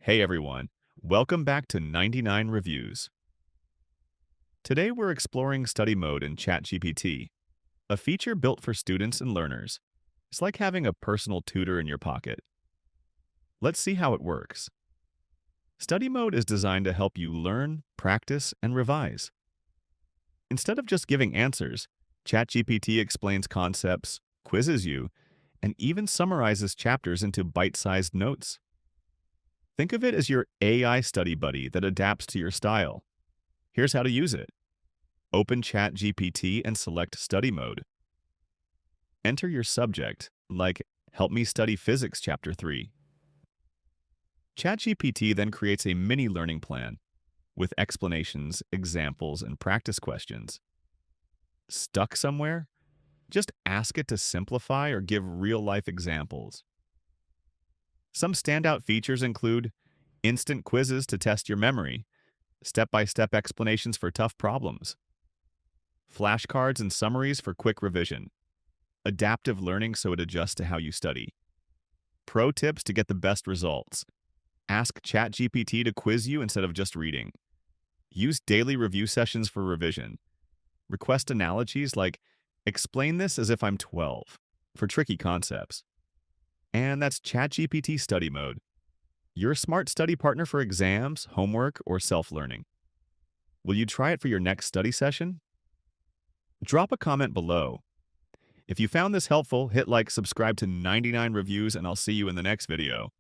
Hey everyone, welcome back to 99 Reviews. Today we're exploring study mode in ChatGPT, a feature built for students and learners. It's like having a personal tutor in your pocket. Let's see how it works. Study mode is designed to help you learn, practice, and revise. Instead of just giving answers, ChatGPT explains concepts, quizzes you, and even summarizes chapters into bite-sized notes. Think of it as your AI study buddy that adapts to your style. Here's how to use it. Open ChatGPT and select Study Mode. Enter your subject, like Help Me Study Physics Chapter 3. ChatGPT then creates a mini learning plan with explanations, examples, and practice questions. Stuck somewhere? Just ask it to simplify or give real-life examples. Some standout features include instant quizzes to test your memory, step-by-step explanations for tough problems, flashcards and summaries for quick revision, adaptive learning so it adjusts to how you study, pro tips to get the best results, ask ChatGPT to quiz you instead of just reading, use daily review sessions for revision, request analogies like explain this as if I'm 12 for tricky concepts. And that's ChatGPT Study Mode, your smart study partner for exams, homework, or self-learning. Will you try it for your next study session? Drop a comment below. If you found this helpful, hit like, subscribe to 99 Reviews, and I'll see you in the next video.